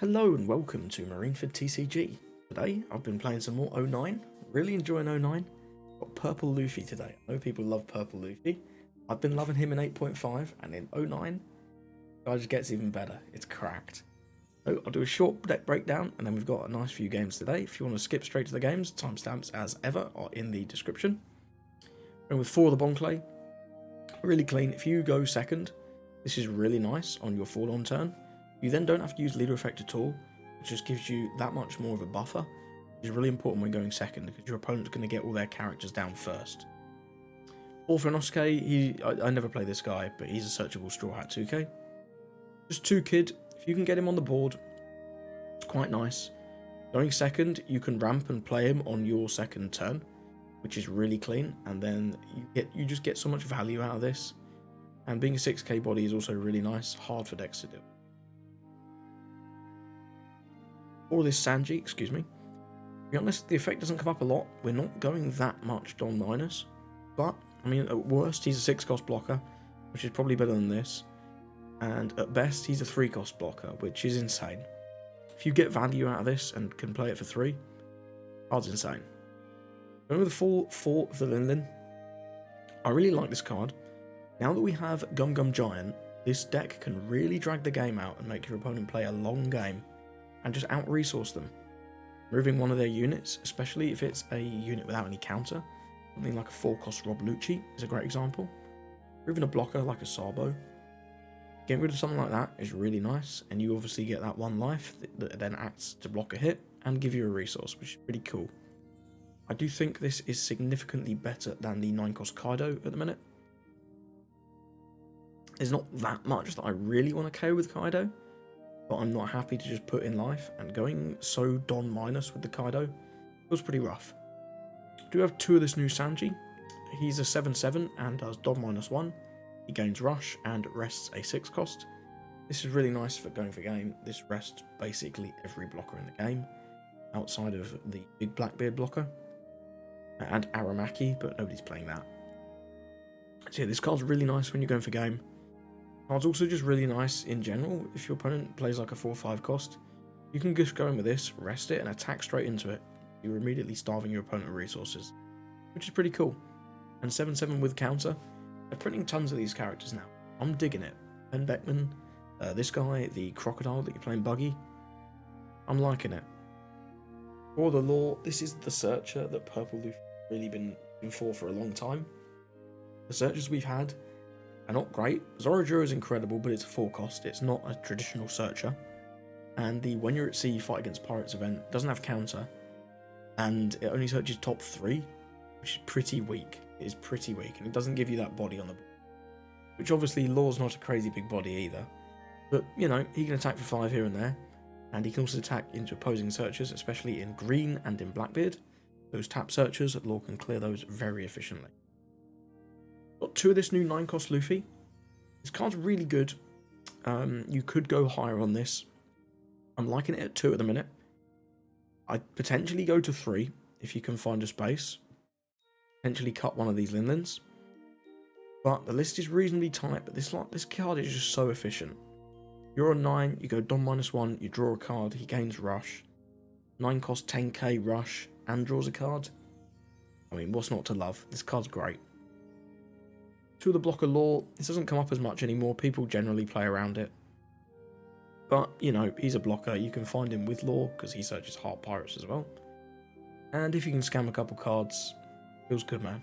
Hello and welcome to Marineford TCG. Today I've been playing some more O9, really enjoying O9. Got Purple Luffy today. I know people love Purple Luffy. I've been loving him in 8.5 and in O9, guy just gets even better. It's cracked. So I'll do a short deck breakdown and then we've got a nice few games today. If you want to skip straight to the games, timestamps as ever are in the description. And with 4 of the Bonclay, really clean. If you go second, this is really nice on your fall on turn. You then don't have to use leader effect at all. It just gives you that much more of a buffer, which is really important when going second because your opponent's going to get all their characters down first. Orphanosuke, I never play this guy, but he's a searchable Straw Hat 2k. Just 2 kid, if you can get him on the board, it's quite nice. Going second, you can ramp and play him on your second turn, which is really clean, and then you just get so much value out of this. And being a 6k body is also really nice, hard for decks to do. Or this Sanji, excuse me. To be honest, the effect doesn't come up a lot. We're not going that much Don minus. But, I mean, at worst, he's a 6-cost blocker, which is probably better than this. And at best, he's a 3-cost blocker, which is insane. If you get value out of this and can play it for 3, card's insane. Going with the full 4 of the Lin. I really like this card. Now that we have Gum Gum Giant, this deck can really drag the game out and make your opponent play a long game and just out-resource them. Removing one of their units, especially if it's a unit without any counter, something like a 4-cost Rob Lucci is a great example. Or even a blocker like a Sabo. Getting rid of something like that is really nice, and you obviously get that 1 life that then acts to block a hit and give you a resource, which is pretty cool. I do think this is significantly better than the 9-cost Kaido at the minute. There's not that much that I really want to KO with Kaido, but I'm not happy to just put in life, and going so Don minus with the Kaido feels pretty rough. I do have 2 of this new Sanji. He's a 7/7 and does Don -1. He gains rush and rests a 6-cost. This is really nice for going for game. This rests basically every blocker in the game, outside of the big Blackbeard blocker and Aramaki, but nobody's playing that. So yeah, this card's really nice when you're going for game. Card's also just really nice in general. If your opponent plays like a 4/5 cost, you can just go in with this, rest it, and attack straight into it. You're immediately starving your opponent of resources, which is pretty cool. And 7/7 with counter. They're printing tons of these characters now. I'm digging it. Ben Beckman, this guy, the crocodile that you're playing Buggy. I'm liking it. For the lore, this is the searcher that Purple Luffy really been looking for a long time. The searchers we've had are not great. Zoroark is incredible, but it's a 4-cost. It's not a traditional searcher. And the When You're at Sea Fight Against Pirates event doesn't have counter. And it only searches top 3, which is pretty weak. It is pretty weak, and it doesn't give you that body on the board. Which obviously, Lore's not a crazy big body either. But, you know, he can attack for 5 here and there. And he can also attack into opposing searchers, especially in green and in Blackbeard. Those tap searchers, Lore can clear those very efficiently. Got 2 of this new 9-cost Luffy. This card's really good. You could go higher on this. I'm liking it at 2 at the minute. I'd potentially go to 3 if you can find a space. Potentially cut one of these Linlins. But the list is reasonably tight, but this card is just so efficient. You're on 9, you go Don -1, you draw a card, he gains rush. 9 cost 10k rush and draws a card. I mean, what's not to love? This card's great. 2 of the blocker Lore, this doesn't come up as much anymore, people generally play around it. But, you know, he's a blocker, you can find him with Lore, because he searches Heart Pirates as well. And if you can scam a couple cards, feels good, man.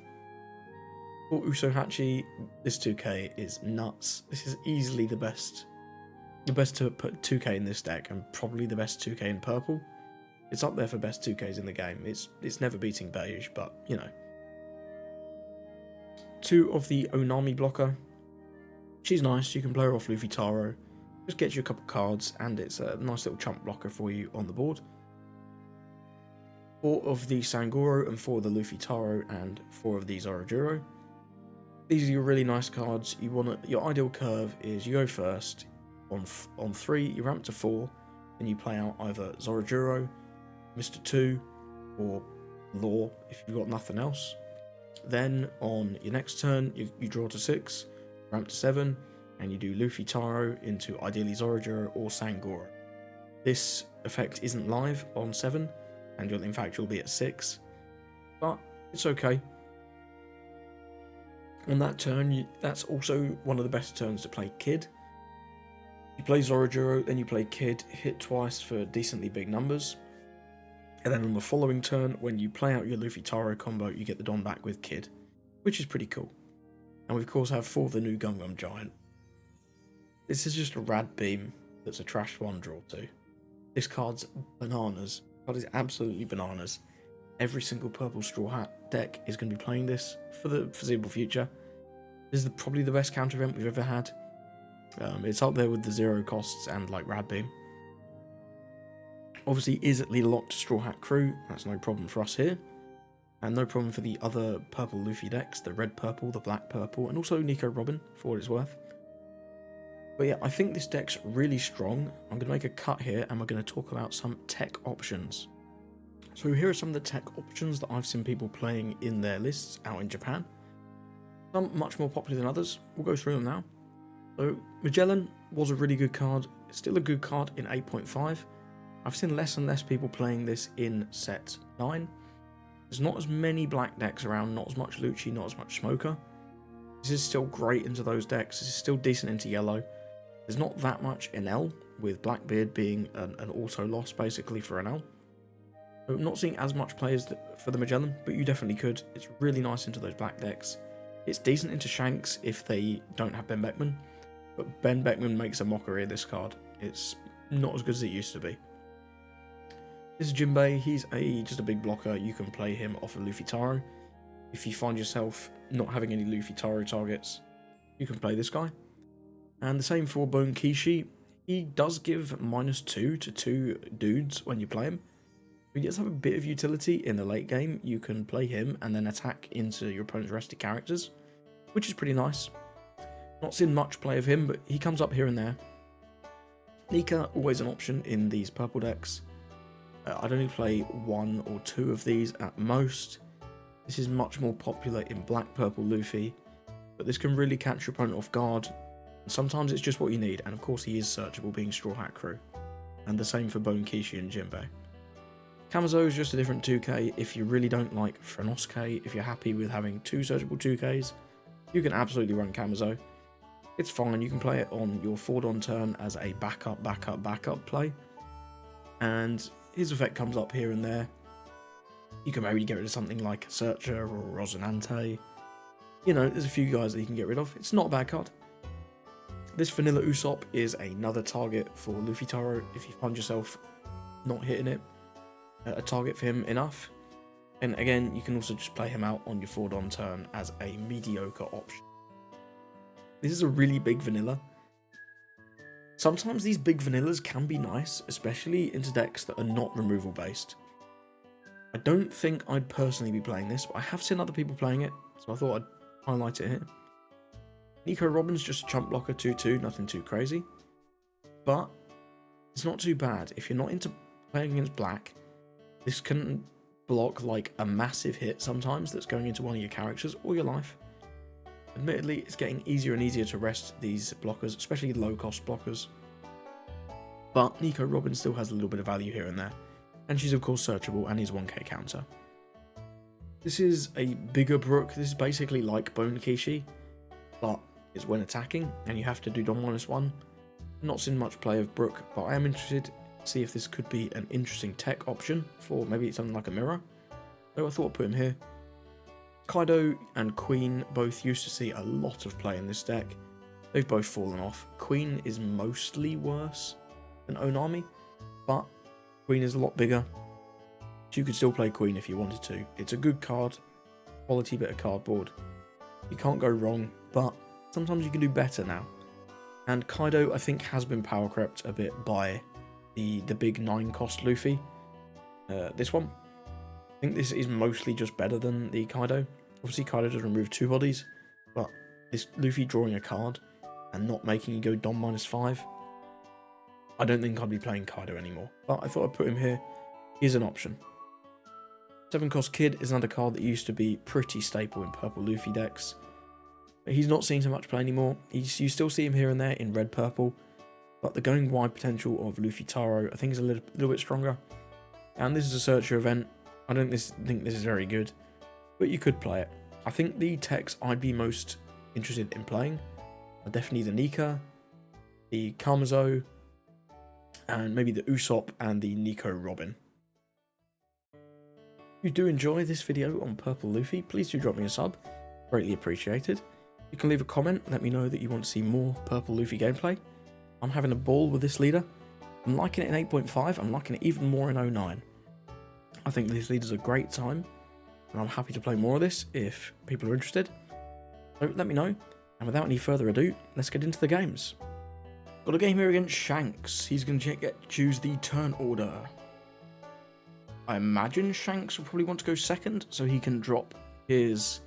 For Usohachi, this 2k is nuts. This is easily the best to put 2k in this deck, and probably the best 2k in purple. It's up there for best 2ks in the game. It's never beating beige, but, you know. 2 of the Onami blocker. She's nice, you can play her off Luffy Taro. Just gets you a couple cards, and it's a nice little chump blocker for you on the board. 4 of the Sangoro and 4 of the Luffy Taro and 4 of the Zoroark. These are your really nice cards. Your ideal curve is you go first on 3, you ramp to 4, and you play out either Zoroark, Mr. 2, or Lore if you've got nothing else. Then on your next turn, you draw to 6, ramp to 7, and you do Luffy Taro into ideally Zoroark or Sangoro. This effect isn't live on 7, and in fact you'll be at 6, but it's okay. On that turn, that's also one of the best turns to play Kid. You play Zorojuro, then you play Kid, hit twice for decently big numbers. And then on the following turn, when you play out your Luffy Taro combo, you get the Don back with Kid, which is pretty cool. And we of course have 4 of the new Gum Gum Giant. This is just a rad beam that's a trash 1 draw 2. This card's bananas. This card is absolutely bananas. Every single Purple Straw Hat deck is going to be playing this for the foreseeable future. This is probably the best counter event we've ever had. It's up there with the 0 costs and like Rad Beam. Obviously easily locked Straw Hat Crew, that's no problem for us here. And no problem for the other purple Luffy decks, the red purple, the black purple, and also Nico Robin, for what it's worth. But yeah, I think this deck's really strong. I'm going to make a cut here and we're going to talk about some tech options. So here are some of the tech options that I've seen people playing in their lists out in Japan. Some much more popular than others. We'll go through them now. So Magellan was a really good card. It's still a good card in 8.5. I've seen less and less people playing this in set 9. There's not as many black decks around, not as much Lucci, not as much Smoker. This is still great into those decks. This is still decent into yellow. There's not that much NL, with Blackbeard being an auto loss basically for NL. So I'm not seeing as much players for the Magellan, but you definitely could. It's really nice into those black decks. It's decent into Shanks if they don't have Ben Beckman, but Ben Beckman makes a mockery of this card. It's not as good as it used to be. This is Jinbei. He's just a big blocker. You can play him off of Luffy Taro. If you find yourself not having any Luffy Taro targets, you can play this guy. And the same for Bone Kishi. He does give -2 to 2 dudes when you play him. He does have a bit of utility in the late game. You can play him and then attack into your opponent's rested characters, which is pretty nice. Not seen much play of him, but he comes up here and there. Nika, always an option in these purple decks. I'd only play 1 or 2 of these at most. This is much more popular in black purple Luffy, but this can really catch your opponent off guard. And sometimes it's just what you need, and of course he is searchable being Straw Hat Crew. And the same for Bone Kishi and Jinbei. Kamazo is just a different 2k. If you really don't like Frenosuke, if you're happy with having 2 searchable 2ks, you can absolutely run Kamazo. It's fine, you can play it on your forward on turn as a backup play. And his effect comes up here and there. You can maybe get rid of something like Searcher or Rosinante. You know, there's a few guys that you can get rid of. It's not a bad card. This Vanilla Usopp is another target for Luffy Taro if you find yourself not hitting it. A target for him enough. And again, you can also just play him out on your forward on turn as a mediocre option. This is a really big vanilla. Sometimes these big vanillas can be nice, especially into decks that are not removal based. I don't think I'd personally be playing this, but I have seen other people playing it, so I thought I'd highlight it here. Nico Robin's just a chump blocker 2-2, nothing too crazy. But it's not too bad. If you're not into playing against black, this can block like a massive hit sometimes that's going into one of your characters or your life. Admittedly, it's getting easier and easier to rest these blockers, especially low cost blockers. But Nico Robin still has a little bit of value here and there. And she's of course searchable and is 1k counter. This is a bigger Brook. This is basically like Bone Kishi, but it's when attacking and you have to do Dom -1. Not seen much play of Brook, but I am interested to see if this could be an interesting tech option for maybe something like a mirror. So I thought I'd put him here. Kaido and Queen both used to see a lot of play in this deck. They've both fallen off. Queen is mostly worse than Onami, but Queen is a lot bigger. You could still play Queen if you wanted to. It's a good card, quality bit of cardboard. You can't go wrong, but sometimes you can do better now. And Kaido, I think, has been power crept a bit by the big 9 cost Luffy. This one. I think this is mostly just better than the Kaido. Obviously, Kaido does remove 2 bodies, but this Luffy drawing a card and not making you go Dom -5, I don't think I'd be playing Kaido anymore. But I thought I'd put him here. Here's an option. 7 cost Kid is another card that used to be pretty staple in purple Luffy decks. But he's not seeing so much play anymore. You still see him here and there in red purple. But the going wide potential of Luffy Taro, I think, is a little bit stronger. And this is a searcher event. I don't think this is very good, but you could play it. I think the techs I'd be most interested in playing are definitely the Nika, the Kamazo, and maybe the Usopp and the Nico Robin. If you do enjoy this video on Purple Luffy, please do drop me a sub. Greatly appreciated. You can leave a comment, let me know that you want to see more Purple Luffy gameplay. I'm having a ball with this leader. I'm liking it in 8.5, I'm liking it even more in 09. I think this leader's a great time, and I'm happy to play more of this if people are interested. So let me know, and without any further ado, let's get into the games. Got a game here against Shanks. He's going to choose the turn order. I imagine Shanks will probably want to go second, so he can drop his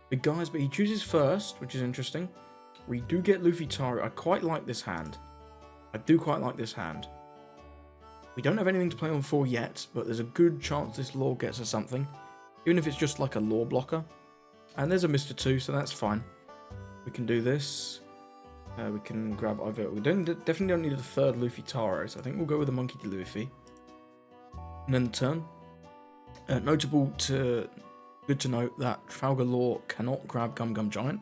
big guys, but he chooses first, which is interesting. We do get Luffy Taro. I quite like this hand. I do quite like this hand. We don't have anything to play on for yet, but there's a good chance this lore gets us something, even if it's just like a lore blocker. And there's a Mr. 2, so that's fine. We can do this. We can grab either. We definitely don't need a third Luffy Taro, so I think we'll go with the Monkey D. Luffy. And then the turn. Good to note that Trafalgar Lore cannot grab Gum Gum Giant,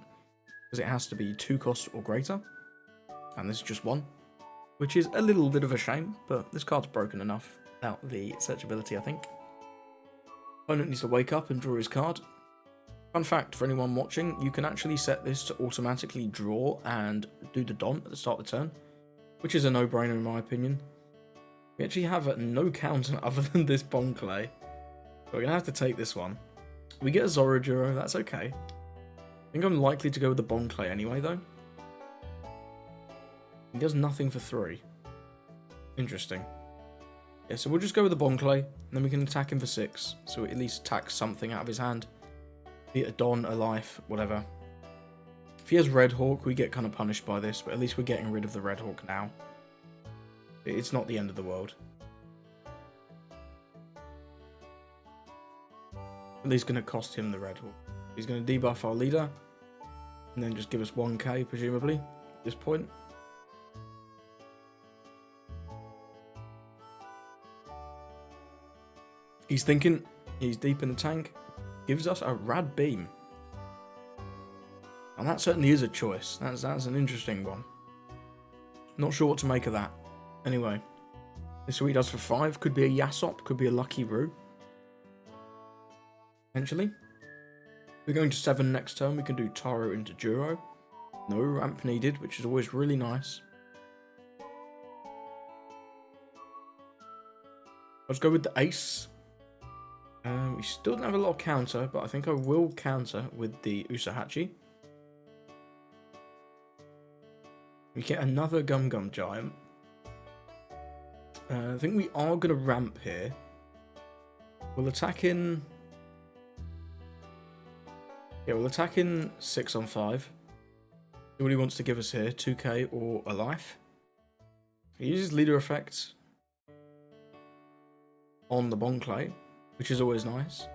because it has to be 2 cost or greater, and this is just 1. Which is a little bit of a shame, but this card's broken enough without the searchability, I think. Opponent needs to wake up and draw his card. Fun fact for anyone watching, you can actually set this to automatically draw and do the Don at the start of the turn, which is a no-brainer in my opinion. We actually have no counter other than this Bon Clay, so we're going to have to take this one. We get a Zorojuro, that's okay. I think I'm likely to go with the Bon Clay anyway, though. He does nothing for 3. Interesting. Yeah, so we'll just go with the Bon Clay, and then we can attack him for 6. So we at least attack something out of his hand. Be it a Don, a Life, whatever. If he has Red Hawk, we get kind of punished by this, but at least we're getting rid of the Red Hawk now. It's not the end of the world. At least going to cost him the Red Hawk. He's going to debuff our leader, and then just give us 1k, presumably, at this point. He's thinking, he's deep in the tank, gives us a Rad Beam. And that certainly is a choice. That's an interesting one. Not sure what to make of that. Anyway, this is what he does for 5. Could be a Yasop, could be a Lucky Roo. Potentially. We're going to 7 next turn. We can do Taro into Juro. No ramp needed, which is always really nice. Let's go with the Ace. We still don't have a lot of counter, but I think I will counter with the Usahachi. We get another Gum Gum Giant. I think we are going to ramp here. We'll attack in... Yeah, we'll attack in 6 on 5. See what he wants to give us here, 2k or a life. He uses leader effects on the Bon Clay, which is always nice.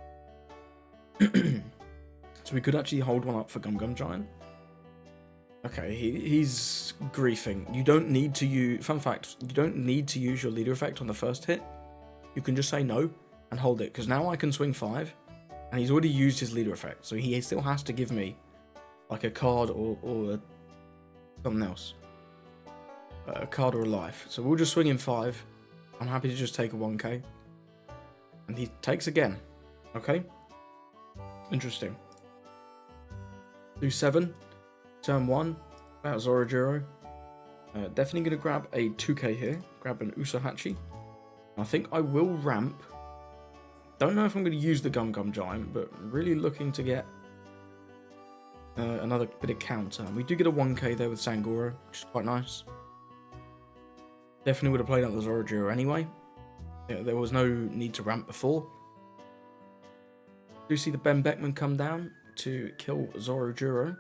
So we could actually hold one up for Gum Gum Giant. Okay, he's griefing. You don't need to use... Fun fact, you don't need to use your leader effect on the first hit. You can just say no and hold it, because now I can swing 5, and he's already used his leader effect, so he still has to give me like a card or something else. A card or a life. So we'll just swing in 5. I'm happy to just take a 1k. And he takes again. Okay. Interesting. Do 7. Turn 1. About Zorojuro. Definitely going to grab a 2k here. Grab an Usahachi. I think I will ramp. Don't know if I'm going to use the Gum Gum Giant, but really looking to get another bit of counter. We do get a 1k there with Sangoro, which is quite nice. Definitely would have played out the Zorojuro anyway. Yeah, there was no need to ramp before. Do see the Ben Beckman come down to kill Zorojuro.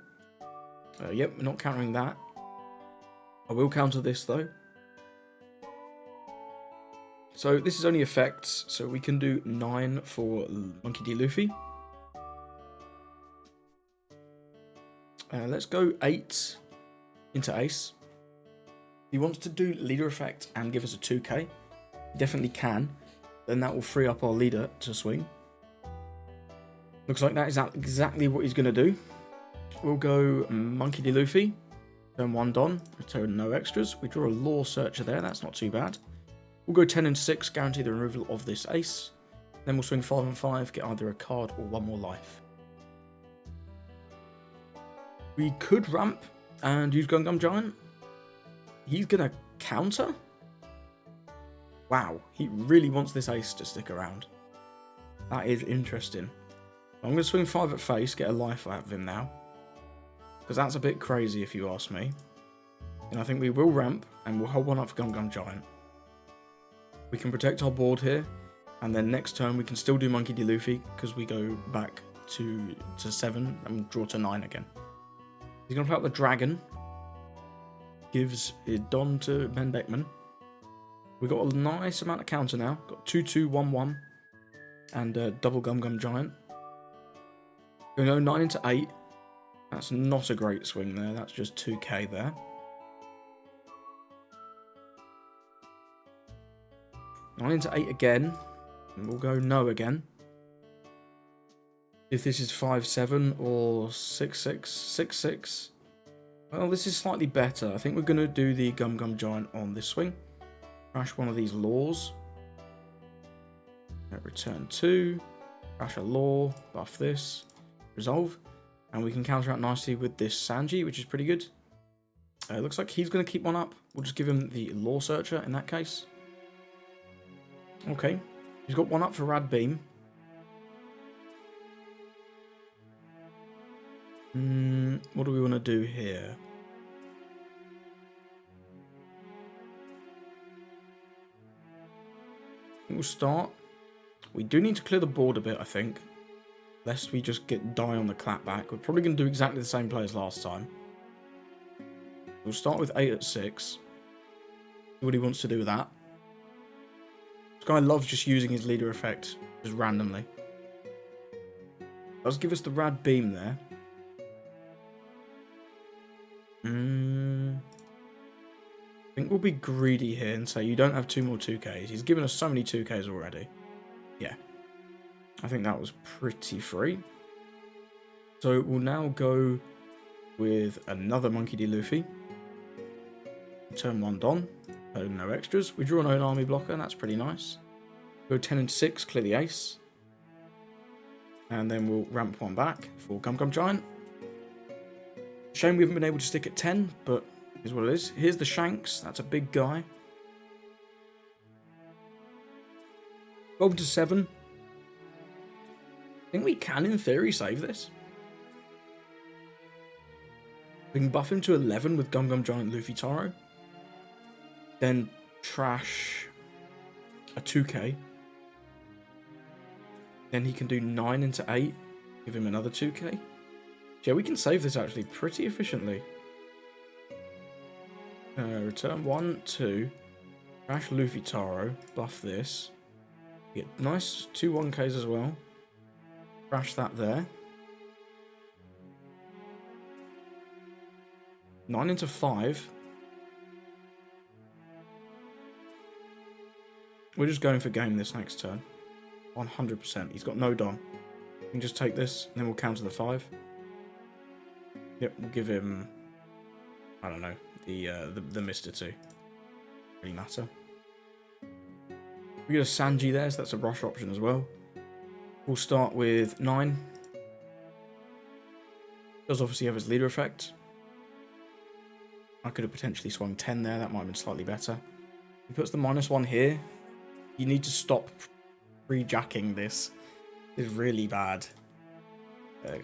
Yep, we're not countering that. I will counter this though. So this is only effects, so we can do 9 for Monkey D. Luffy. Let's go 8 into Ace. he wants to do leader effect and give us a 2k. He definitely can. Then that will free up our leader to swing. Looks like that is exactly what he's going to do. We'll go Monkey D. Luffy. Turn 1 Don. Return no extras. We draw a Law Searcher there. That's not too bad. We'll go 10 and 6. Guarantee the removal of this ace. Then we'll swing 5 and 5. Get either a card or 1 more life. We could ramp and use Gum Giant. He's going to counter? Wow. He really wants this ace to stick around. That is interesting. I'm going to swing 5 at face. Get a life out of him now. Because that's a bit crazy if you ask me. And I think we will ramp and we'll hold 1 up for Gum Giant. We can protect our board here. And then next turn we can still do Monkey D. Luffy because we go back to 7 and draw to 9 again. He's going to play out the dragon. Gives his Don to Ben Beckman. We've got a nice amount of counter now. Got 2-2-1-1. And double Gum Giant. We're going to go 9 into 8. That's not a great swing there. That's just 2k there. Nine into 8 again. And we'll go no again. If this is 5-7 or 6-6, 6-6. Well, this is slightly better. I think we're going to do the Gum Giant on this swing. Crash one of these laws. Return 2. Crash a law. Buff this. Resolve. And we can counter out nicely with this Sanji, which is pretty good. Looks like he's going to keep 1 up. We'll just give him the Law Searcher in that case. Okay. He's got 1 up for Rad Beam. What do we want to do here? We'll start. We do need to clear the board a bit, I think. Lest we just die on the clapback. We're probably going to do exactly the same play as last time. We'll start with 8 at 6. See what he wants to do with that. This guy loves just using his leader effect just randomly. Does give us the Rad Beam there. I think we'll be greedy here and say you don't have 2 more 2Ks. He's given us so many 2Ks already. Yeah. I think that was pretty free. So we'll now go with another Monkey D. Luffy. Turn 1 Don. No extras. We draw an own army blocker, and that's pretty nice. Go 10 and 6, clear the ace. And then we'll ramp 1 back for Gum Giant. Shame we haven't been able to stick at 10, but here's what it is. Here's the Shanks. That's a big guy. Go to 7. I think we can, in theory, save this. We can buff him to 11 with Gum Giant Luffy Taro. Then trash a 2k. Then he can do 9 into 8. Give him another 2k. Yeah, we can save this actually pretty efficiently. Return 1, 2. Trash Luffy Taro. Buff this. Get nice 2 1ks as well. Crash that there. 9 into 5. We're just going for game this next turn. 100%. He's got no Dom. We can just take this, and then we'll counter the 5. Yep, we'll give him, I don't know, the Mr. 2. Really matter. We get a Sanji there, so that's a rush option as well. We'll start with 9. Does obviously have his leader effect. I could have potentially swung 10 there. That might have been slightly better. He puts the -1 here. You need to stop pre-jacking this. It's really bad.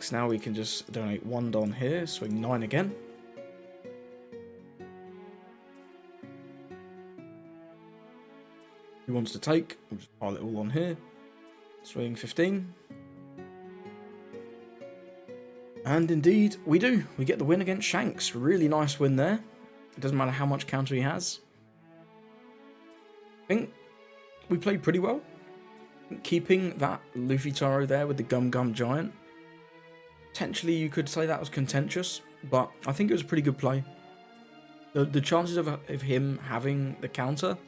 So now we can just donate 1 Don here. Swing 9 again. He wants to take. We'll just pile it all on here. Swing 15. And indeed, we do. We get the win against Shanks. Really nice win there. It doesn't matter how much counter he has. I think we played pretty well. Keeping that Luffy Taro there with the Gum Giant. Potentially you could say that was contentious, but I think it was a pretty good play. The chances of him having the counter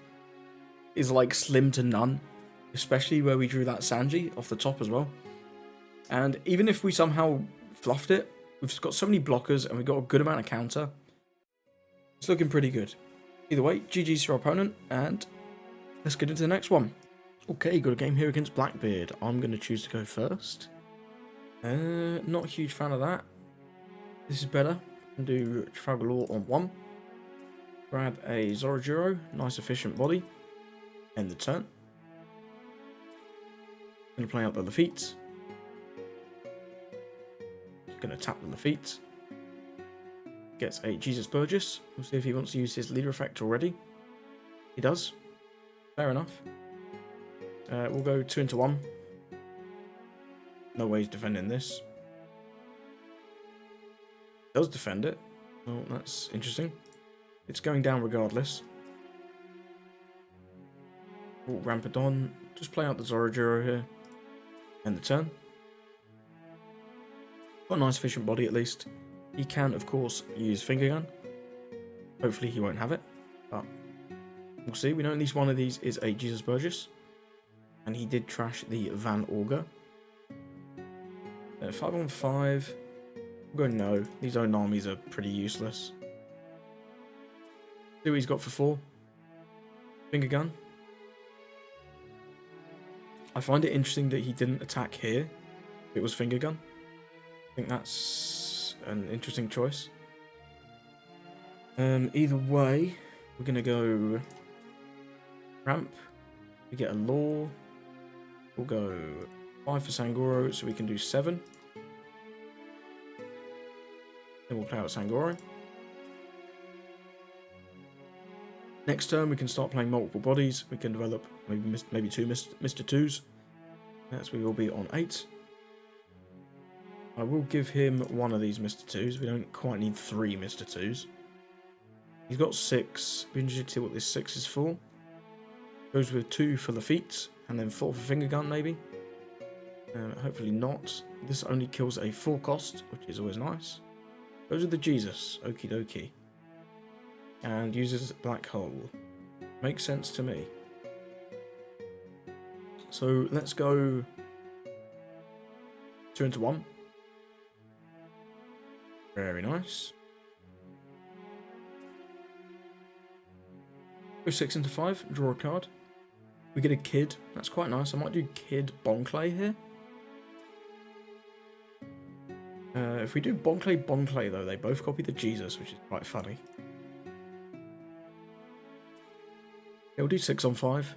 is like slim to none, especially where we drew that Sanji off the top as well. And even if we somehow fluffed it, we've got so many blockers and we've got a good amount of counter. It's looking pretty good. Either way, GG's to our opponent, and let's get into the next one. Okay, got a game here against Blackbeard. I'm going to choose to go first. Not a huge fan of that. This is better. Can do Trafalgar Law on 1. Grab a Zorojuro, nice efficient body. End the turn. Going to play out the Lafitte. Going to tap the Lafitte. Gets a Jesus Burgess. We'll see if he wants to use his leader effect already. He does. Fair enough. We'll go 2 into 1. No way he's defending this. Does defend it. Well, that's interesting. It's going down regardless. We'll ramp it on. Just play out the Zorojuro here. End the turn. Got a nice efficient body at least. He can, of course, use Finger Gun. Hopefully he won't have it, but we'll see. We know at least one of these is a Jesus Burgess. And he did trash the Van Auger. 5 on 5. We'll go no. These Onamis are pretty useless. See what he's got for 4. Finger Gun. I find it interesting that he didn't attack here. It was Finger Gun. I think that's an interesting choice. Either way, we're going to go ramp. We get a law. We'll go 5 for Sangoro, so we can do 7. Then we'll play out Sangoro. Next turn, we can start playing multiple bodies. We can develop maybe 2 Mr. 2s. That's we will be on 8. I will give him one of these Mr. 2s. We don't quite need 3 Mr. 2s. He's got 6. Be interested to see what this 6 is for. Goes with 2 for Lafitte, and then 4 for Finger Gun, maybe. Hopefully not. This only kills a 4 cost, which is always nice. Goes with the Jesus. Okie dokie. And uses Black Hole. Makes sense to me. So let's go 2 into 1. Very nice. Go 6 into 5. Draw a card. We get a Kid. That's quite nice. I might do Kid Bonclay here. If we do Bonclay, though, they both copy the Jesus, which is quite funny. Yeah, we'll do 6 on 5.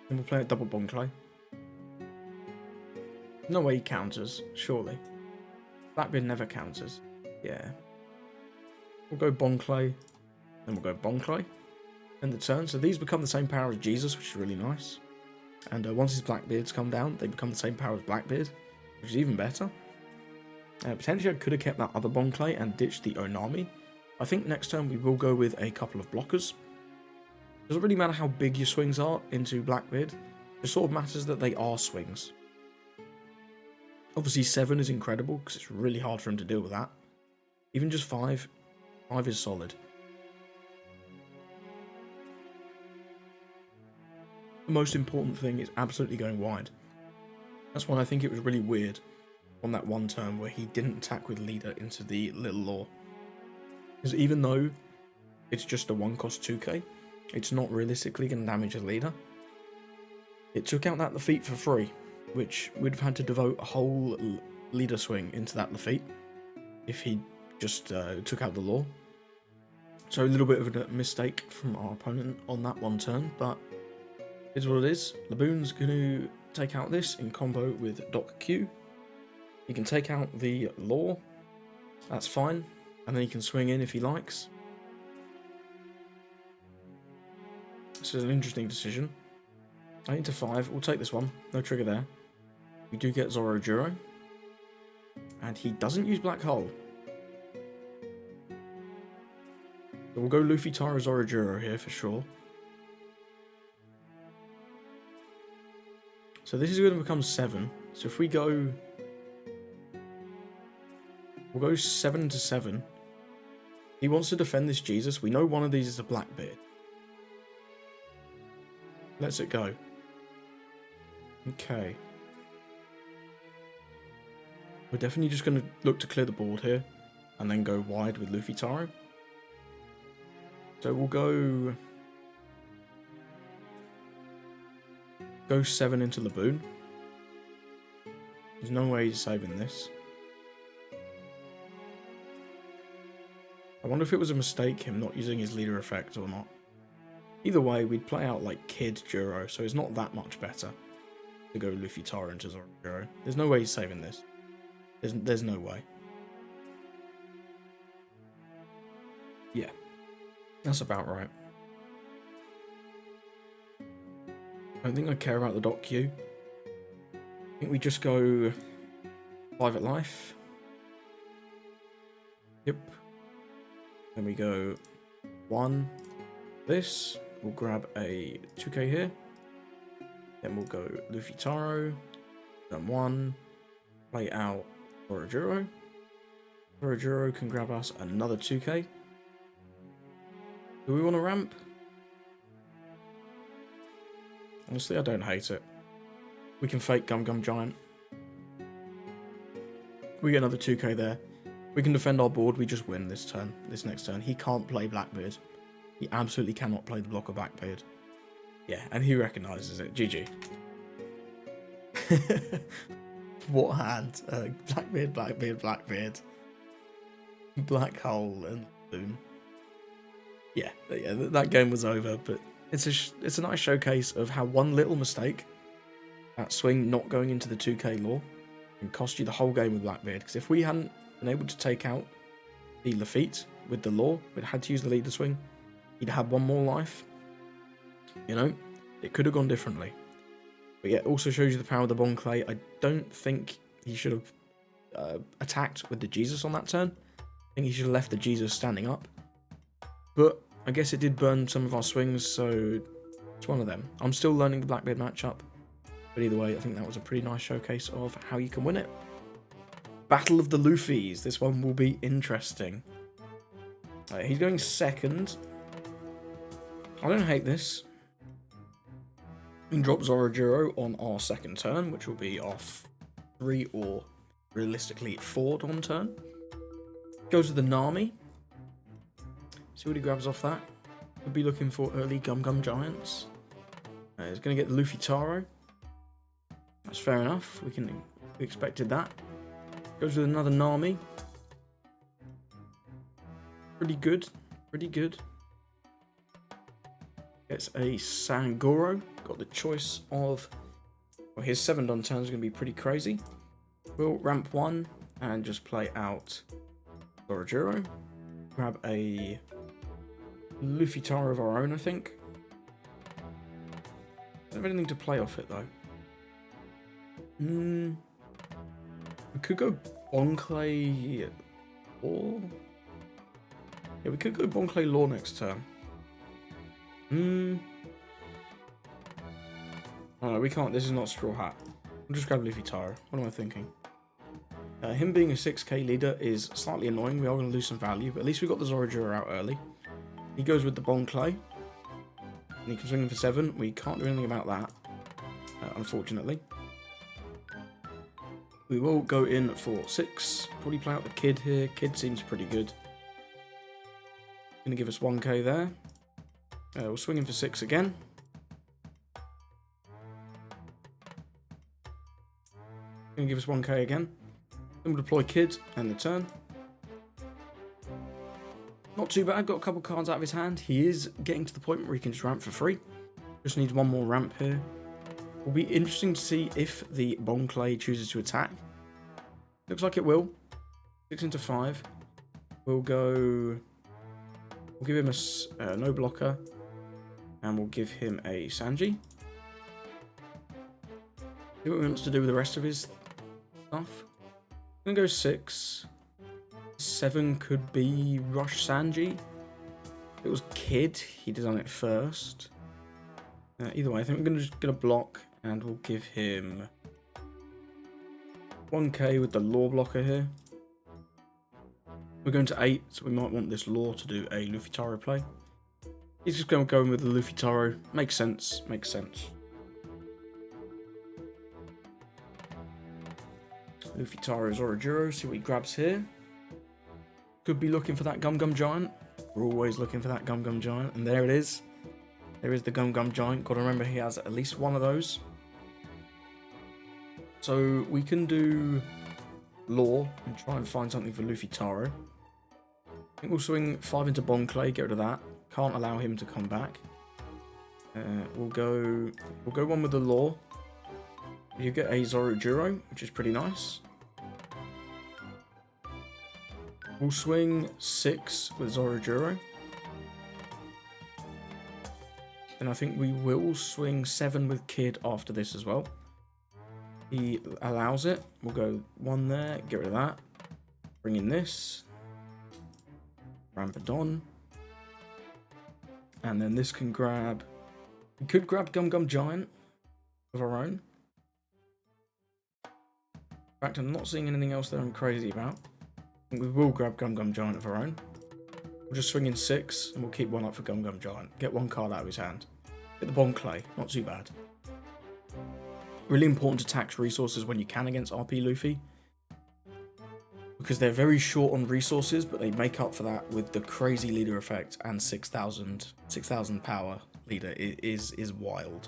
Then we'll play a double Bonclay. No way he counters, surely. Blackbeard never counters. Yeah. We'll go Bonclay. Then we'll go Bonclay. End the turn. So these become the same power as Jesus, which is really nice. And once his Blackbeards come down, they become the same power as Blackbeard, which is even better. Potentially I could have kept that other Bonclay and ditched the Onami. I think next turn we will go with a couple of blockers. Doesn't really matter how big your swings are into Blackbeard. It sort of matters that they are swings. Obviously 7 is incredible because it's really hard for him to deal with that. Even just 5. 5 is solid. The most important thing is absolutely going wide. That's why I think it was really weird on that one turn where he didn't attack with leader into the little law. Because even though it's just a 1 cost 2k, it's not realistically going to damage a leader. It took out that Lafitte for free, which we'd have had to devote a whole leader swing into that Lafitte if he just took out the law. So a little bit of a mistake from our opponent on that one turn, but it is what it is. Laboon's going to take out this in combo with Doc Q. He can take out the law, that's fine, and then he can swing in if he likes. This is an interesting decision. 8 into 5, we'll take this one, no trigger there. We do get Zorojuro, and he doesn't use Black Hole. So we'll go Luffy, Taro, Zorojuro here for sure. So this is going to become 7. So if we go... We'll go 7 to 7. He wants to defend this Jesus. We know one of these is a Blackbeard. Let's it go. Okay. We're definitely just going to look to clear the board here. And then go wide with Luffy Taro. So we'll go 7 into Laboon. There's no way he's saving this. I wonder if it was a mistake him not using his leader effect or not. Either way, we'd play out like Kid Juro, so it's not that much better to go Luffy Taro into Zoro Juro. There's no way he's saving this. There's no way. Yeah, that's about right. I don't think I care about the dot Q. I think we just go Private Life. Yep. Then we go 1. This. We'll grab a 2k here. Then we'll go Luffy Taro. Then 1. Play out Orojuro. Orojuro can grab us another 2k. Do we want to ramp? Honestly, I don't hate it. We can fake Gum Gum Giant. We get another 2k there. We can defend our board. We just win this turn. This next turn. He can't play Blackbeard. He absolutely cannot play the blocker Blackbeard. Yeah, and he recognises it. GG. What hand? Blackbeard, Blackbeard, Blackbeard. Black Hole and Boom. Yeah, that game was over, but it's a nice showcase of how one little mistake, that swing not going into the 2k lore, can cost you the whole game with Blackbeard. Because if we hadn't been able to take out the Lafitte with the lore, we'd had to use the leader swing, he'd had one more life. You know, it could have gone differently. But yeah, it also shows you the power of the Bon Clay. I don't think he should have attacked with the Jesus on that turn. I think he should have left the Jesus standing up. But I guess it did burn some of our swings, so it's one of them. I'm still learning the Blackbeard matchup. But either way, I think that was a pretty nice showcase of how you can win it. Battle of the Luffys. This one will be interesting. He's going second. I don't hate this. We can drop Zorojuro on our second turn, which will be our 3 or realistically 4 Dawn turn. Goes with the Nami. See what he grabs off that. We'll be looking for early Gum Gum Giants. He's going to get the Luffy Taro. That's fair enough. We expected that. Goes with another Nami. Pretty good. Pretty good. Gets a Sangoro. Got the choice of... Well, his 7 Dawn turn is going to be pretty crazy. We'll ramp 1 and just play out Zorojuro. Grab a Luffy Taro of our own, I think. Don't have anything to play off it, though. We could go Bon Clay Law. Yeah, we could go Bon Clay Law next turn. Oh no, we can't. This is not Straw Hat. We'll just grab Luffy Taro. What am I thinking? Him being a 6k leader is slightly annoying. We are going to lose some value, but at least we got the Zorojuro out early. He goes with the Bon Clay. And he can swing in for 7. We can't do anything about that, unfortunately. We will go in for 6. Probably play out the Kid here. Kid seems pretty good. Going to give us 1k there. We'll swing in for 6 again. Going to give us 1k again. Then we'll deploy Kid and the turn. Not too bad. Got a couple cards out of his hand. He is getting to the point where he can just ramp for free. Just needs one more ramp here. Will be interesting to see if the Bon Clay chooses to attack. Looks like it will. 6 into 5. We'll go... We'll give him a no blocker. And we'll give him a Sanji. See what he wants to do with the rest of his stuff. I'm going to go 6. 7 could be Rush Sanji. If it was Kid, he'd have done it first. Either way, I think we're just going to block and we'll give him 1k with the Law blocker here. We're going to 8, so we might want this Law to do a Luffy Taro play. He's just going to go in with the Luffy Taro. Makes sense. Makes sense. Luffy Taro Zorojuro. See what he grabs here. Could be looking for that Gum Gum Giant. We're always looking for that Gum Gum Giant. And there it is. There is the Gum Gum Giant. Got to remember he has at least one of those. So we can do Law and try and find something for Luffy Taro. I think we'll swing 5 into Bon Clay, get rid of that. Can't allow him to come back. We'll go 1 with the Law. You get a Zorojuro, which is pretty nice. We'll swing 6 with Zorojuro. And I think we will swing 7 with Kid after this as well. He allows it. We'll go 1 there, get rid of that. Bring in this. Rampadon. And then this can grab... We could grab Gum Gum Giant of our own. In fact, I'm not seeing anything else that I'm crazy about. I think we will grab Gum Gum Giant of our own. We'll just swing in 6 and we'll keep 1 up for Gum Gum Giant. Get 1 card out of his hand. Get the Bon Clay. Not too bad. Really important to tax resources when you can against RP Luffy. Because they're very short on resources, but they make up for that with the crazy leader effect and 6,000 power leader is wild.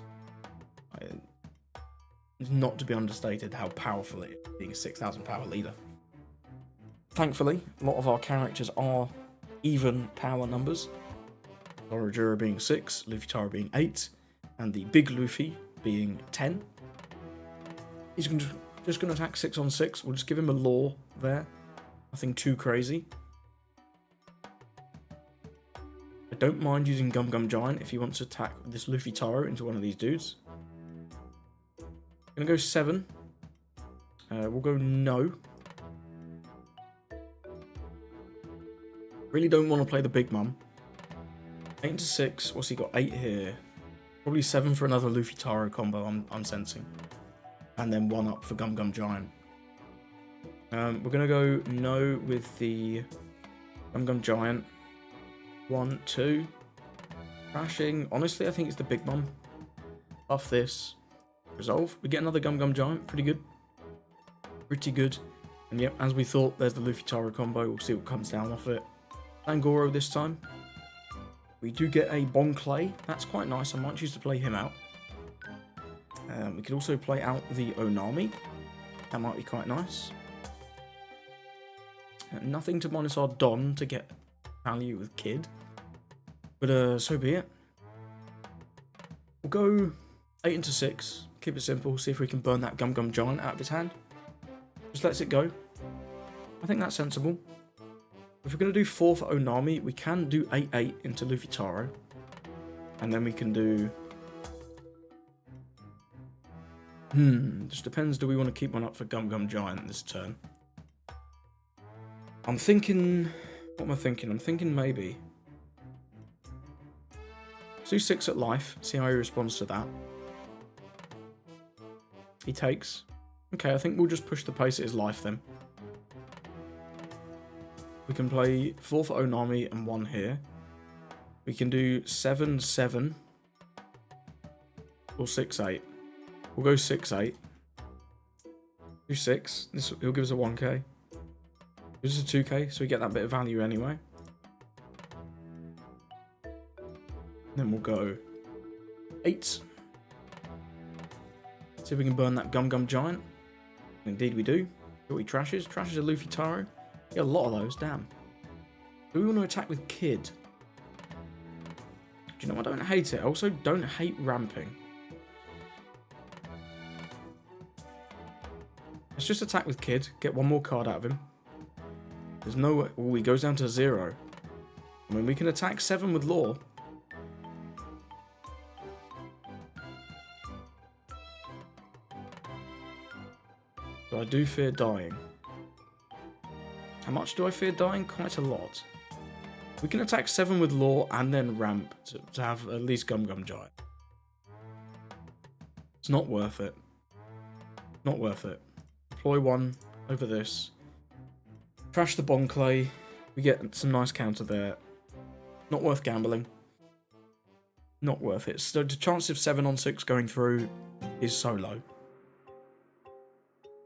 It's not to be understated how powerful it is being a 6,000 power leader. Thankfully, a lot of our characters are even power numbers. Zorojuro being 6, Luffy Taro being 8, and the big Luffy being 10. He's just going to attack 6 on 6. We'll just give him a Law there. Nothing too crazy. I don't mind using Gum Gum Giant if he wants to attack this Luffy Taro into one of these dudes. Gonna go 7. We'll go no. Really don't want to play the Big Mum. 8 into 6. What's he got? 8 here. Probably 7 for another Luffy Taro combo, I'm sensing. And then 1 up for Gum Gum Giant. We're going to go no with the Gum Gum Giant. 1, 2. Crashing. Honestly, I think it's the Big Mum. Buff this. Resolve. We get another Gum Gum Giant. Pretty good. Pretty good. And yep, as we thought, there's the Luffy Taro combo. We'll see what comes down off it. Angoro this time. We do get a Bon Clay. That's quite nice. I might choose to play him out. We could also play out the Onami. That might be quite nice. Nothing to minus our Don to get value with Kid. But so be it. We'll go 8 into 6. Keep it simple. See if we can burn that Gum Gum Giant out of his hand. Just lets it go. I think that's sensible. If we're going to do 4 for Onami, we can do 8-8 into Luffy Taro. And then we can do... just depends, do we want to keep 1 up for Gum Gum Giant this turn? I'm thinking... What am I thinking? I'm thinking maybe... Let's do 6 at life, see how he responds to that. He takes. Okay, I think we'll just push the pace at his life then. We can play 4 for Onami and 1 here. We can do 7-7 or 6-8. We'll go 6-8. Do 6. This he'll give us a 1k. This is a 2k, so we get that bit of value anyway. Then we'll go 8. See if we can burn that Gum Gum Giant. Indeed we do. See what he trashes. Trashes a Luffy Taro. Get a lot of those, damn. Do we want to attack with Kid? Do you know, I don't hate it. I also don't hate ramping. Let's just attack with Kid. Get 1 more card out of him. There's no way. Oh, he goes down to 0. I mean, we can attack 7 with Law. But I do fear dying. How much do I fear dying? Quite a lot. We can attack 7 with Law and then ramp to have at least Gum Gum Giant. It's not worth it. Not worth it. Deploy 1 over this. Trash the Bon Clay. We get some nice counter there. Not worth gambling. Not worth it. So the chance of 7 on 6 going through is so low.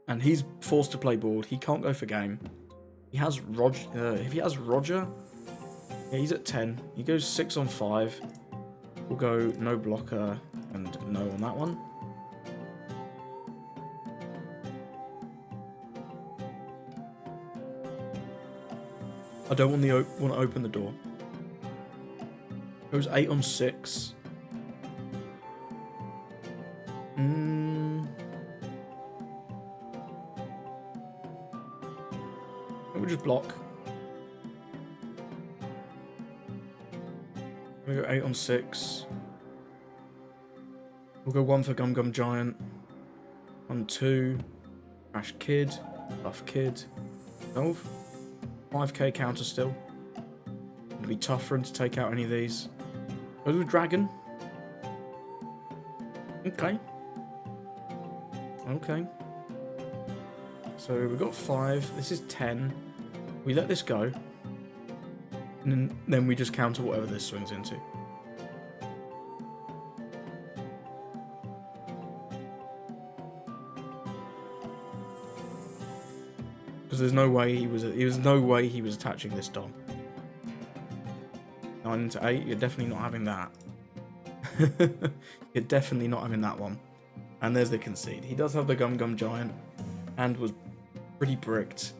And he's forced to play board. He can't go for game. He has Roger. If he has Roger, yeah, he's at 10. He goes 6 on 5. We'll go no blocker and no on that one. I don't want to open the door. Goes 8 on 6. We'll just block. We'll go 8 on 6. We'll go 1 for Gum Gum Giant. 1, 2. Crash Kid. Buff Kid. 12. 5k counter still. It'll be tough for him to take out any of these. Go with Dragon. Okay. Okay. So we've got 5. This is 10. We let this go. And then we just counter whatever this swings into. Because there's no way he was attaching this Dom. 9 into 8, you're definitely not having that. You're definitely not having that one. And there's the concede. He does have the Gum Gum Giant and was pretty bricked.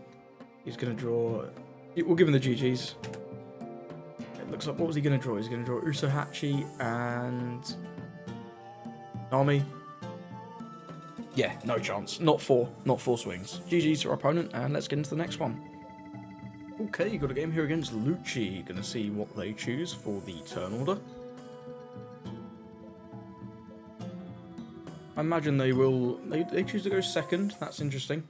He's going to draw... We'll give him the GG's. It looks like... What was he going to draw? He's going to draw Usohachi and... Nami. Yeah, no chance. Not four swings. GG's to our opponent, and let's get into the next one. Okay, you got a game here against Lucci. Gonna see what they choose for the turn order. I imagine they will... They choose to go second. That's interesting.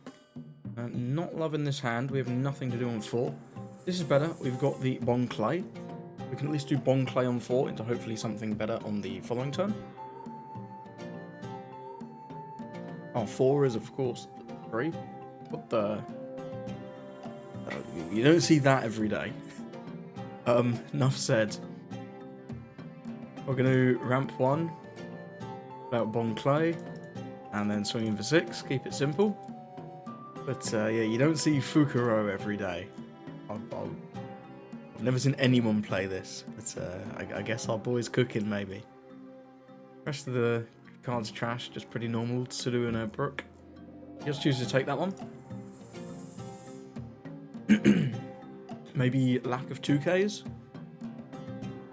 Not loving this hand. We have nothing to do on 4. This is better. We've got the Bon Clay. We can at least do Bon Clay on 4 into hopefully something better on the following turn. Oh, 4 is, of course, 3. What the... you don't see that every day. Enough said. We're going to ramp 1. About Bon Clay. And then swinging for 6. Keep it simple. But, yeah, you don't see Fukuro every day. I've never seen anyone play this. But, I guess our boy's cooking, maybe. The rest of the... cards trash, just pretty normal. Tsuru and a Brook. Just choose to take that one. Maybe lack of 2Ks.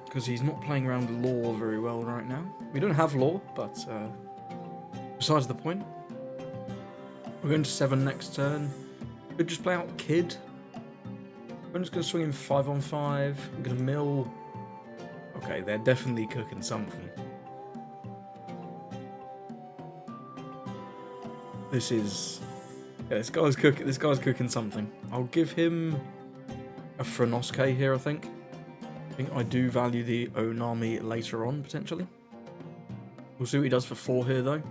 Because he's not playing around Law very well right now. We don't have Law, but besides the point. We're going to 7 next turn. Could just play out Kid. I'm just going to swing him 5 on 5. I'm going to mill. Okay, they're definitely cooking something. This is... yeah, this guy's cooking something. I'll give him a Frenosuke here, I think. I think I do value the Onami later on, potentially. We'll see what he does for 4 here, though.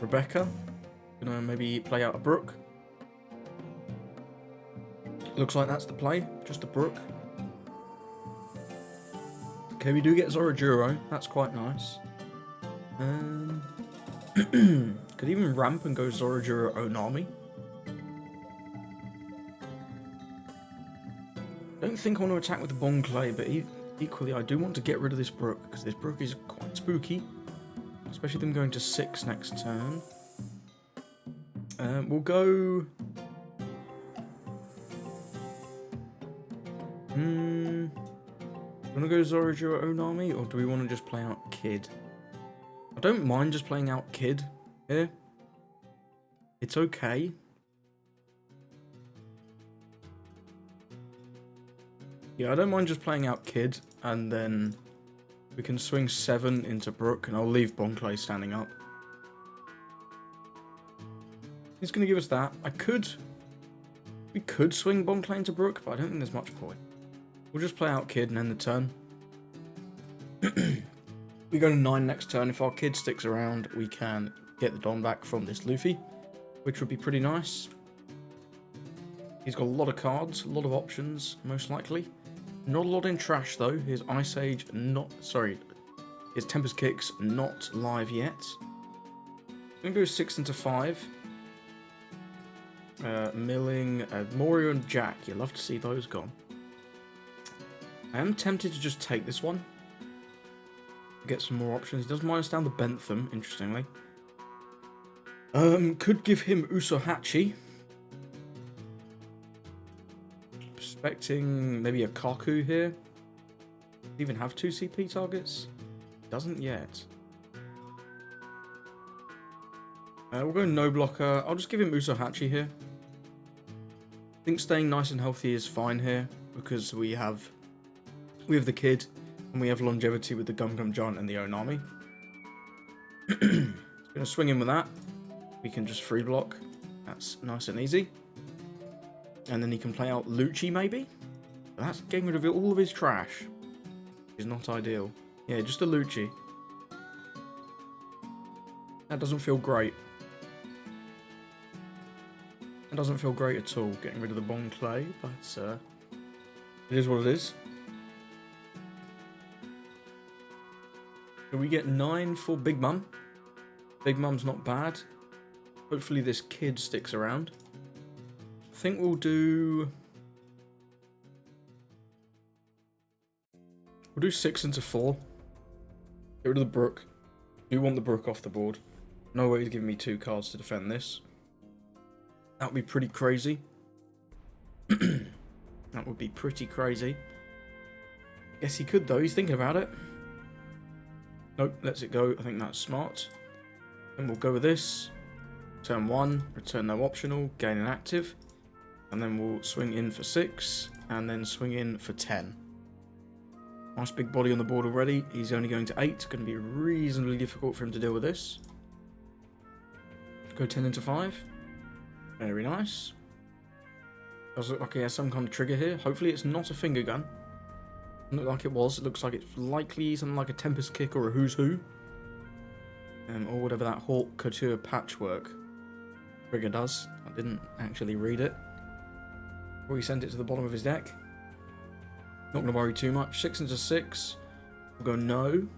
Rebecca. Gonna maybe play out a Brook. Looks like that's the play. Just a Brook. Okay, we do get Zorajuro. That's quite nice. Could even ramp and go Zorajuro Onami. Don't think I want to attack with the Bon Clay, but equally I do want to get rid of this Brook, because this Brook is quite spooky. Especially them going to 6 next turn. We'll go... Want to go Zorajuro Onami, or do we want to just play out Kid? I don't mind just playing out Kid here. It's okay. Yeah, I don't mind just playing out Kid, and then we can swing 7 into Brook, and I'll leave Bon Clay standing up. He's going to give us that. We could swing Bon Clay into Brook, but I don't think there's much point. We'll just play out Kid and end the turn. We go to 9 next turn. If our Kid sticks around, we can get the Don back from this Luffy, which would be pretty nice. He's got a lot of cards, a lot of options, most likely. Not a lot in trash though. His Ice Age his Tempest Kick's not live yet. I'm going to go 6 into 5. Milling, Morio and Jack. You love to see those gone. I am tempted to just take this one. Get some more options. He does minus down the Bentham, interestingly. Could give him Usohachi. Expecting maybe a Kaku here. Even have 2 CP targets? Doesn't yet. We'll go no blocker. I'll just give him Usohachi here. I think staying nice and healthy is fine here because we have the kid and we have longevity with the Gum Gum Giant and the Onami. Gonna swing in with that. We can just free block. That's nice and easy. And then he can play out Lucci maybe. But that's getting rid of all of his trash. Which is not ideal. Yeah, just a Lucci. That doesn't feel great. It doesn't feel great at all, getting rid of the Bon Clay, but it is what it is. So we get 9 for Big Mum. Big Mum's not bad. Hopefully this kid sticks around. I think we'll do 6 into 4. Get rid of the Brook. Do want the Brook off the board. No way to give me 2 cards to defend this. That would be pretty crazy. That would be pretty crazy. Guess he could though, he's thinking about it. Nope, lets it go. I think that's smart. And we'll go with this. Turn 1, return no optional, gain an active. And then we'll swing in for 6, and then swing in for 10. Nice big body on the board already. He's only going to 8. Going to be reasonably difficult for him to deal with this. Go 10 into 5. Very nice. Does look like he has some kind of trigger here. Hopefully it's not a finger gun. Doesn't look like it was. It looks like it's likely something like a Tempest Kick or a Who's Who. Or whatever that Hawk Couture Patchwork trigger does. I didn't actually read it. Before he sent it to the bottom of his deck. Not going to worry too much. 6 into 6. We'll go no.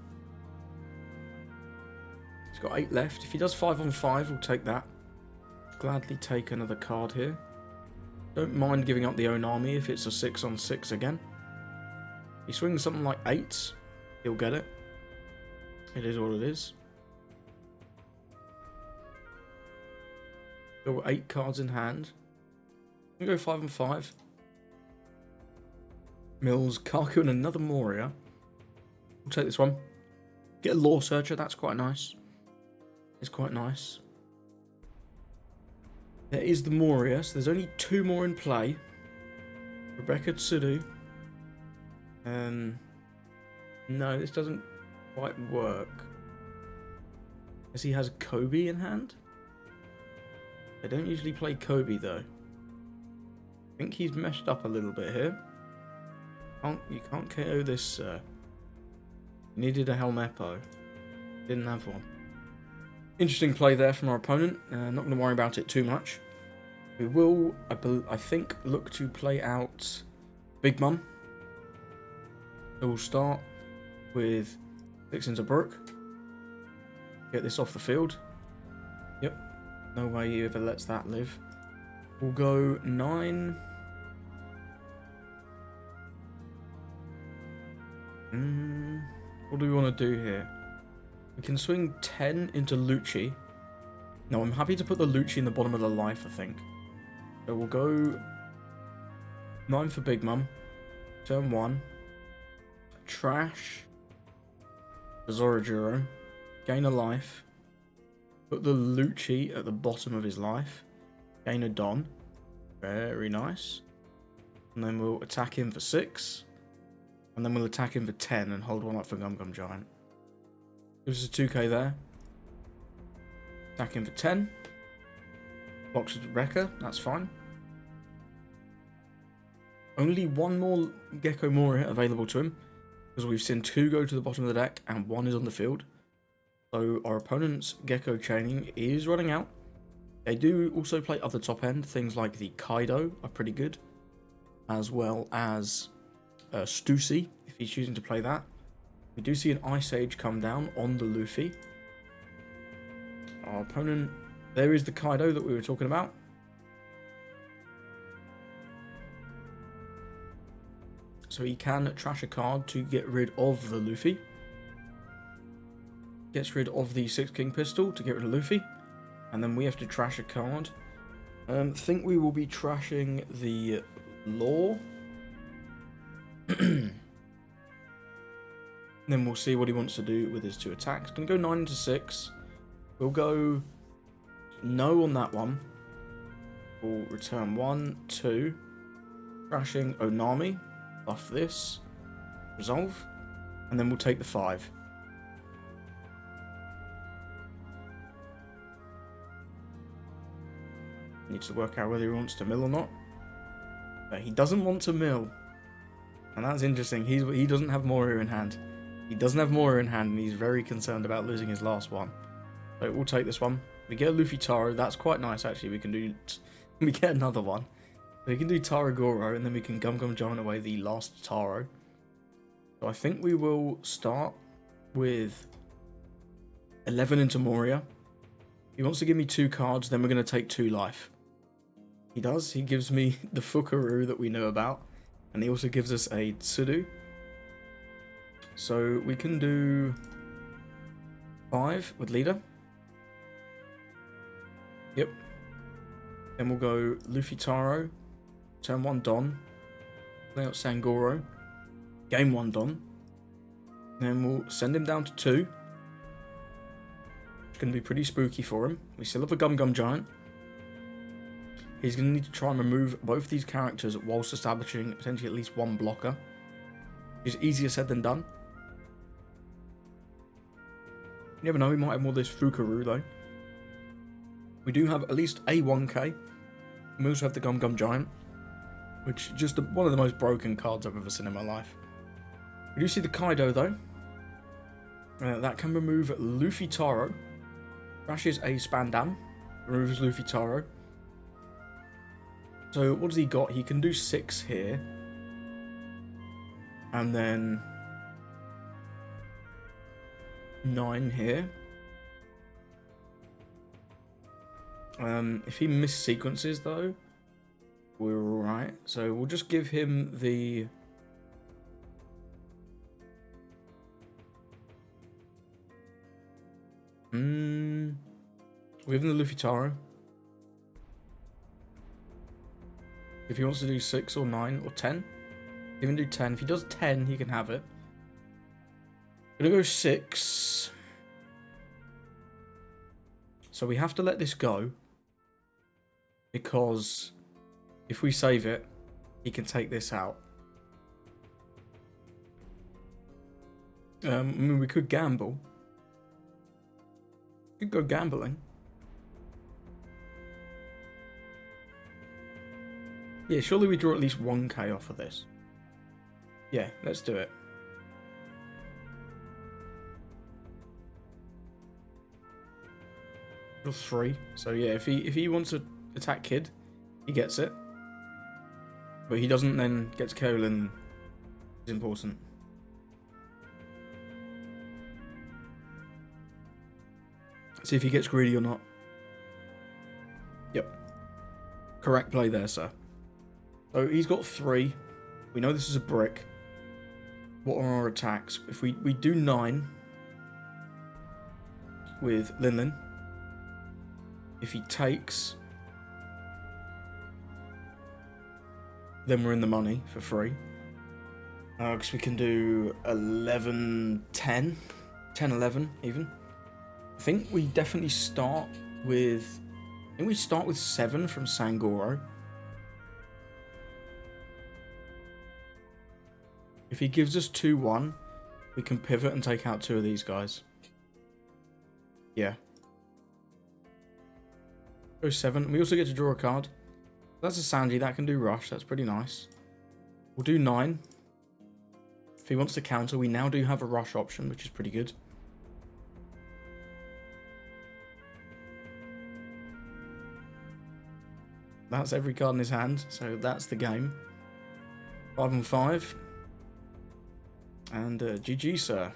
He's got 8 left. If he does 5 on 5, we'll take that. Gladly take another card here. Don't mind giving up the Onami if it's a 6 on 6 again. He swings something like 8. He'll get it. It is what it is. There were 8 cards in hand. I'm going to go 5 on 5. Mills, Kaku, and another Moria. We'll take this one. Get a Law Searcher, that's quite nice. It's quite nice. There is the Moria, so there's only 2 more in play. Rebecca Tsudu. No, this doesn't quite work. As he has Kobe in hand? They don't usually play Kobe though. I think he's messed up a little bit here. You can't KO this, sir. You needed a Helmeppo. Didn't have one. Interesting play there from our opponent. Not going to worry about it too much. We will, I think, look to play out Big Mum. So we'll start with 6 into Brook. Get this off the field. Yep. No way he ever lets that live. We'll go 9. What do we want to do here? We can swing 10 into Lucci. No, I'm happy to put the Lucci in the bottom of the life, I think. So we'll go 9 for Big Mum. Turn 1. Trash. Zorajuro. Gain a life. Put the Lucci at the bottom of his life. Gain a Don. Very nice. And then we'll attack him for 6. And then we'll attack him for 10 and hold one up for Gum Gum Giant. Gives us a 2k there. Attack him for 10. Blocks with Wrecker, that's fine. Only 1 more Gecko Moria available to him. Because we've seen 2 go to the bottom of the deck and 1 is on the field. So our opponent's Gecko chaining is running out. They do also play other top end. Things like the Kaido are pretty good, as well as Stussy, if he's choosing to play that. We do see an Ice Age come down on the Luffy. Our opponent, there is the Kaido that we were talking about. So he can trash a card to get rid of the Luffy. Gets rid of the Six King pistol to get rid of Luffy. And then we have to trash a card. Think we will be trashing the Law. Then we'll see what he wants to do with his 2 attacks. Gonna go 9 into 6. We'll go no on that one. We'll return 1, 2. Trashing Onami. Buff this. Resolve. And then we'll take the 5. Needs to work out whether he wants to mill or not. But he doesn't want to mill. And that's interesting. He doesn't have Moria in hand. He doesn't have Moria in hand, and he's very concerned about losing his last one. So we'll take this one. We get a Luffy Taro. That's quite nice, actually. We get another one. We can do Taro Goro, and then we can Gum Gum Giant away the last Taro. So I think we will start with 11 into Moria. He wants to give me 2 cards, then we're going to take 2 life. He does. He gives me the Fukaru that we know about. And he also gives us a Tsuru. So we can do 5 with leader. Yep. Then we'll go Luffy Taro. Turn 1 Don. Play out Sangoro. Game 1 Don. Then we'll send him down to 2. It's going to be pretty spooky for him. We still have a Gum Gum Giant. He's going to need to try and remove both these characters whilst establishing potentially at least 1 blocker. It's easier said than done. You never know, we might have more of this Fukaru though. We do have at least a 1k. We also have the Gum Gum Giant, which is just one of the most broken cards I've ever seen in my life. We do see the Kaido though. That can remove Luffy Taro. Crashes a Spandam. Removes Luffy Taro. So what does he got? He can do 6 here. And then 9 here. If he mis-sequences though, we're alright. So we'll just give him the... We'll give him the Luffy Taro. If he wants to do 6 or 9 or 10, even do 10. If he does 10, he can have it. I'm gonna go 6. So we have to let this go, because if we save it, he can take this out. I mean, we could gamble. We could go gambling. Yeah, surely we draw at least 1k off of this. Yeah, let's do it. Draw 3. So yeah, if he wants to attack Kid, he gets it. But he doesn't then get to Colon. It's important. See if he gets greedy or not. Yep. Correct play there, sir. So he's got 3. We know this is a brick. What are our attacks? If we do 9 with Linlin. If he takes, then we're in the money for free. Because we can do 11, 10. 10, 11 even. I think we definitely start with... I think we start with 7 from Sangoro. If he gives us 2-1, we can pivot and take out 2 of these guys. Yeah. Go 7. We also get to draw a card. That's a Sanji. That can do Rush. That's pretty nice. We'll do 9. If he wants to counter, we now do have a Rush option, which is pretty good. That's every card in his hand, so that's the game. 5 on 5. And GG, sir.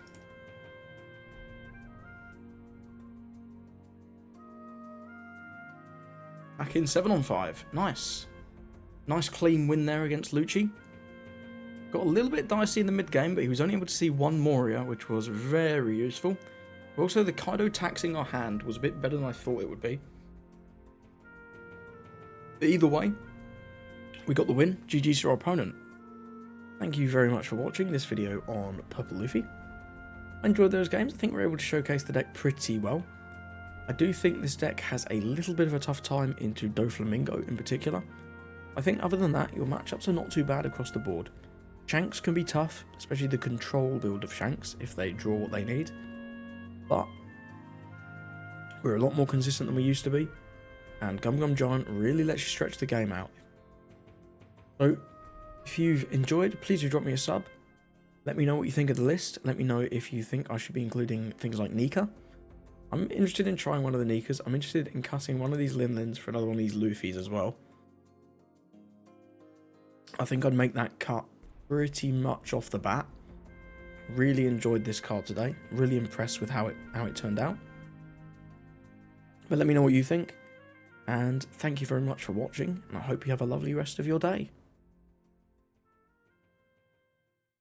Back in 7 on 5. Nice. Nice clean win there against Lucci. Got a little bit dicey in the mid-game, but he was only able to see one Moria, which was very useful. Also, the Kaido taxing our hand was a bit better than I thought it would be. But either way, we got the win. GG's to our opponent. Thank you very much for watching this video on Purple Luffy. I enjoyed those games. I think we were able to showcase the deck pretty well. I do think this deck has a little bit of a tough time into Doflamingo in particular. I think other than that, your matchups are not too bad across the board. Shanks can be tough, especially the control build of Shanks if they draw what they need. But we're a lot more consistent than we used to be. And Gum Gum Giant really lets you stretch the game out. So, if you've enjoyed, please do drop me a sub. Let me know what you think of the list. Let me know if you think I should be including things like Nika. I'm interested in trying one of the Nikas. I'm interested in cutting one of these Linlins for another one of these Luffys as well. I think I'd make that cut pretty much off the bat. Really enjoyed this card today. Really impressed with how it turned out. But let me know what you think. And thank you very much for watching. And I hope you have a lovely rest of your day.